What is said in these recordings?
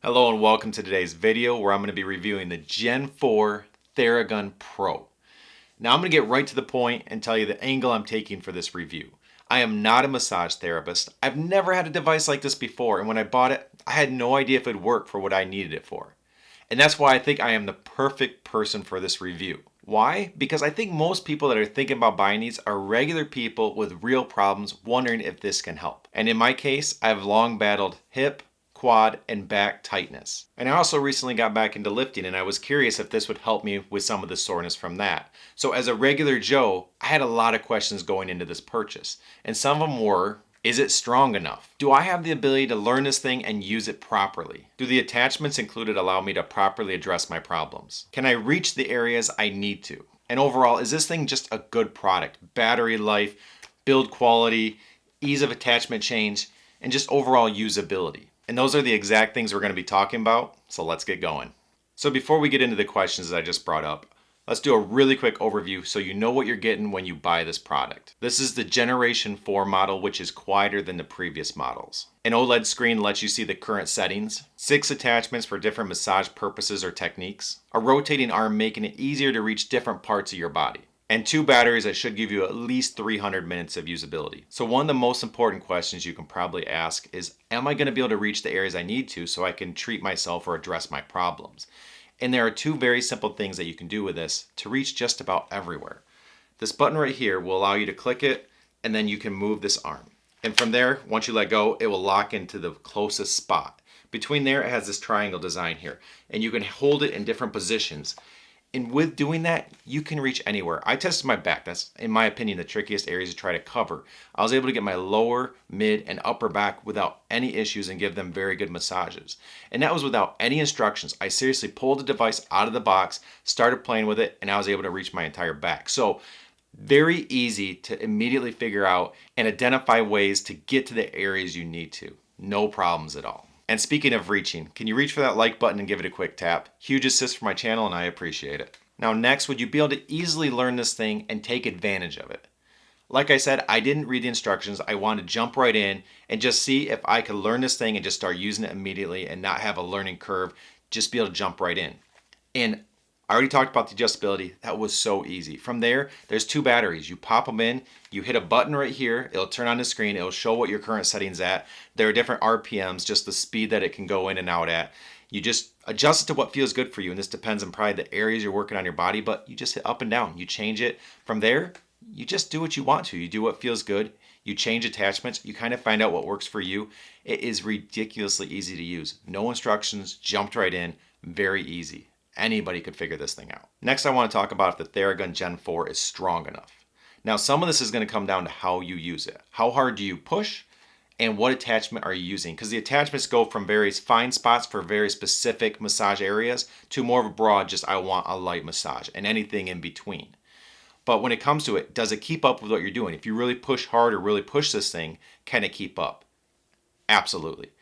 Hello and welcome to today's video where I'm going to be reviewing the Gen 4 Theragun Pro. Now I'm going to get right to the point and tell you the angle I'm taking for this review. I am not a massage therapist. I've never had a device like this before, and when I bought it, I had no idea if it would work for what I needed it for. And that's why I think I am the perfect person for this review. Why? Because I think most people that are thinking about buying these are regular people with real problems wondering if this can help. And in my case, I've long battled hip, quad, and back tightness. And I also recently got back into lifting and I was curious if this would help me with some of the soreness from that. So as a regular Joe, I had a lot of questions going into this purchase. And some of them were, is it strong enough? Do I have the ability to learn this thing and use it properly? Do the attachments included allow me to properly address my problems? Can I reach the areas I need to? And overall, is this thing just a good product? Battery life, build quality, ease of attachment change, and just overall usability. And those are the exact things we're going to be talking about, so let's get going. So before we get into the questions that I just brought up, let's do a really quick overview so you know what you're getting when you buy this product. This is the Generation 4 model, which is quieter than the previous models. An OLED screen lets you see the current settings, 6 attachments for different massage purposes or techniques, a rotating arm making it easier to reach different parts of your body, and 2 batteries that should give you at least 300 minutes of usability. So one of the most important questions you can probably ask is, am I going to be able to reach the areas I need to so I can treat myself or address my problems? And there are 2 very simple things that you can do with this to reach just about everywhere. This button right here will allow you to click it and then you can move this arm. And from there, once you let go, it will lock into the closest spot. Between there, it has this triangle design here and you can hold it in different positions. And with doing that, you can reach anywhere. I tested my back. That's, in my opinion, the trickiest areas to try to cover. I was able to get my lower, mid, and upper back without any issues and give them very good massages. And that was without any instructions. I seriously pulled the device out of the box, started playing with it, and I was able to reach my entire back. So very easy to immediately figure out and identify ways to get to the areas you need to. No problems at all. And speaking of reaching, can you reach for that like button and give it a quick tap? Huge assist for my channel and I appreciate it. Now next, would you be able to easily learn this thing and take advantage of it? Like I said, I didn't read the instructions. I wanted to jump right in and just see if I could learn this thing and just start using it immediately and not have a learning curve, just be able to jump right in. And I already talked about the adjustability. That was so easy. From there, there's 2 batteries. You pop them in, you hit a button right here, it'll turn on the screen, it'll show what your current setting's at. There are different RPMs, just the speed that it can go in and out at. You just adjust it to what feels good for you, and this depends on probably the areas you're working on your body, but you just hit up and down, you change it. From there, you just do what you want to. You do what feels good, you change attachments, you kind of find out what works for you. It is ridiculously easy to use. No instructions, jumped right in, very easy. Anybody could figure this thing out. Next, I want to talk about if the Theragun Gen 4 is strong enough. Now, some of this is going to come down to how you use it. How hard do you push? And what attachment are you using? Because the attachments go from various fine spots for very specific massage areas to more of a broad, just I want a light massage and anything in between. But when it comes to it, does it keep up with what you're doing? If you really push hard or really push this thing, can it keep up? Absolutely.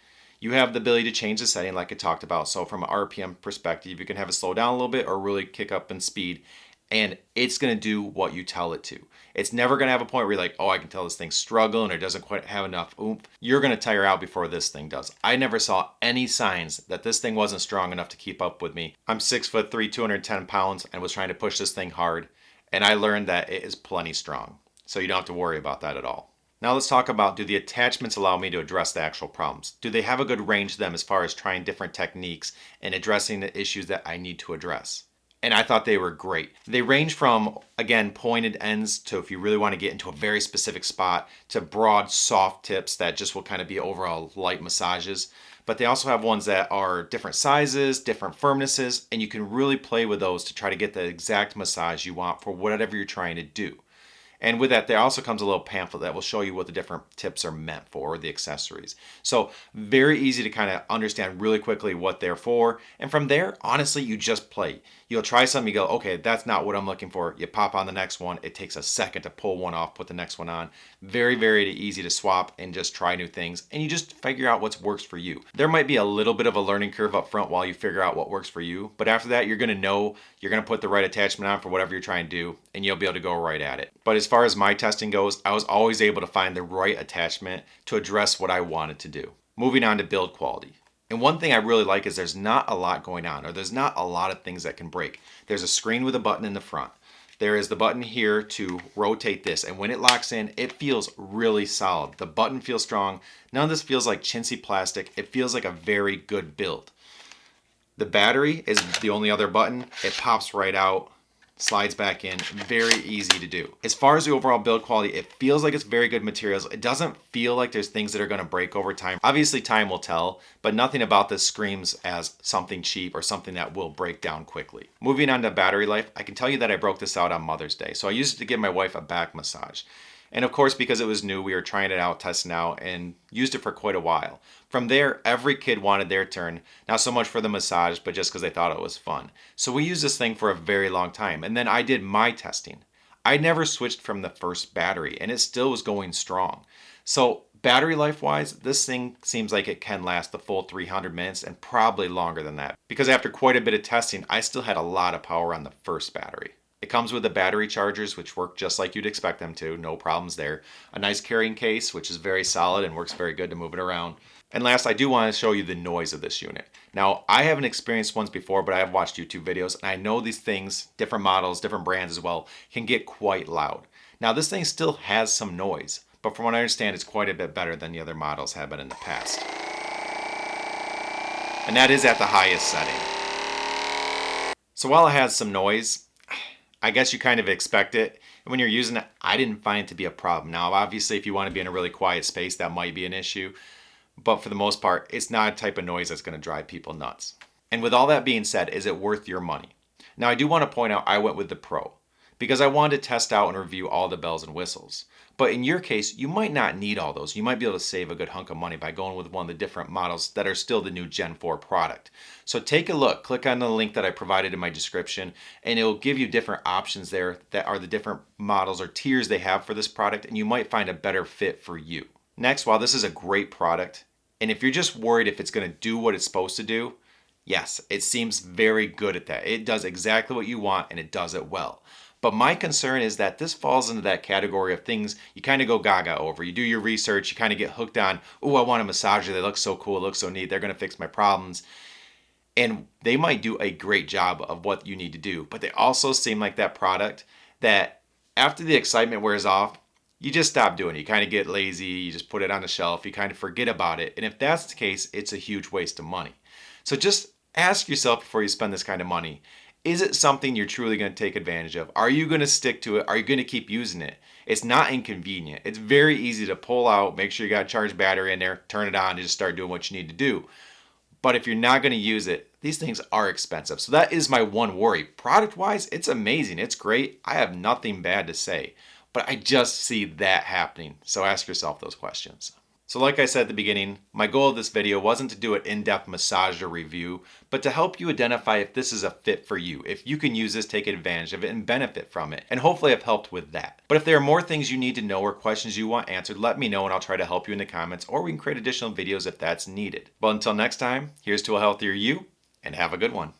You have the ability to change the setting like I talked about. So from an RPM perspective, you can have it slow down a little bit or really kick up in speed, and it's going to do what you tell it to. It's never going to have a point where you're like, oh, I can tell this thing's struggling or doesn't quite have enough oomph. You're going to tire out before this thing does. I never saw any signs that this thing wasn't strong enough to keep up with me. I'm 6'3", 210 pounds, and was trying to push this thing hard, and I learned that it is plenty strong. So you don't have to worry about that at all. Now let's talk about, do the attachments allow me to address the actual problems? Do they have a good range to them as far as trying different techniques and addressing the issues that I need to address? And I thought they were great. They range from, again, pointed ends to if you really want to get into a very specific spot, to broad, soft tips that just will kind of be overall light massages. But they also have ones that are different sizes, different firmnesses, and you can really play with those to try to get the exact massage you want for whatever you're trying to do. And with that, there also comes a little pamphlet that will show you what the different tips are meant for, or the accessories. So very easy to kind of understand really quickly what they're for. And from there, honestly, you just play. You'll try something, you go, okay, that's not what I'm looking for. You pop on the next one. It takes a second to pull one off, put the next one on. Very, very easy to swap and just try new things. And you just figure out what works for you. There might be a little bit of a learning curve up front while you figure out what works for you. But after that, you're going to know you're going to put the right attachment on for whatever you're trying to do, and you'll be able to go right at it. But as far as my testing goes, I was always able to find the right attachment to address what I wanted to do. Moving on to build quality. And one thing I really like is there's not a lot going on, or there's not a lot of things that can break. There's a screen with a button in the front. There is the button here to rotate this, and when it locks in, it feels really solid. The button feels strong. None of this feels like chintzy plastic. It feels like a very good build. The battery is the only other button. It pops right out, slides back in, very easy to do. As far as the overall build quality, it feels like it's very good materials. It doesn't feel like there's things that are gonna break over time. Obviously time will tell, but nothing about this screams as something cheap or something that will break down quickly. Moving on to battery life, I can tell you that I broke this out on Mother's Day. So I used it to give my wife a back massage. And of course, because it was new, we were trying it out, testing out, and used it for quite a while. From there, every kid wanted their turn. Not so much for the massage, but just because they thought it was fun. So we used this thing for a very long time. And then I did my testing. I never switched from the first battery, and it still was going strong. So battery life-wise, this thing seems like it can last the full 300 minutes and probably longer than that. Because after quite a bit of testing, I still had a lot of power on the first battery. It comes with the battery chargers, which work just like you'd expect them to. No problems there. A nice carrying case, which is very solid and works very good to move it around. And last, I do want to show you the noise of this unit. Now, I haven't experienced ones before, but I have watched YouTube videos, and I know these things, different models, different brands as well, can get quite loud. Now, this thing still has some noise, but from what I understand, it's quite a bit better than the other models have been in the past. And that is at the highest setting. So while it has some noise, I guess you kind of expect it. And when you're using it, I didn't find it to be a problem. Now, obviously, if you want to be in a really quiet space, that might be an issue. But for the most part, it's not a type of noise that's going to drive people nuts. And with all that being said, is it worth your money? Now, I do want to point out I went with the Pro because I wanted to test out and review all the bells and whistles. But in your case, you might not need all those. You might be able to save a good hunk of money by going with one of the different models that are still the new Gen 4 product. So take a look, click on the link that I provided in my description, and it will give you different options there that are the different models or tiers they have for this product, and you might find a better fit for you. Next, while this is a great product, and if you're just worried if it's going to do what it's supposed to do, yes, it seems very good at that. It does exactly what you want, and it does it well. But my concern is that this falls into that category of things you kind of go gaga over. You do your research, you kind of get hooked on, oh, I want a massager, they look so cool, it looks so neat, they're going to fix my problems. And they might do a great job of what you need to do, but they also seem like that product that after the excitement wears off, you just stop doing it. You kind of get lazy, you just put it on the shelf, you kind of forget about it. And if that's the case, it's a huge waste of money. So just ask yourself before you spend this kind of money, is it something you're truly going to take advantage of? Are you going to stick to it? Are you going to keep using it? It's not inconvenient. It's very easy to pull out, make sure you got a charged battery in there, turn it on, and just start doing what you need to do. But if you're not going to use it, these things are expensive. So that is my one worry. Product-wise, it's amazing. It's great. I have nothing bad to say. But I just see that happening. So ask yourself those questions. So like I said at the beginning, my goal of this video wasn't to do an in-depth massager review, but to help you identify if this is a fit for you, if you can use this, take advantage of it, and benefit from it. And hopefully I've helped with that. But if there are more things you need to know or questions you want answered, let me know and I'll try to help you in the comments, or we can create additional videos if that's needed. But until next time, here's to a healthier you, and have a good one.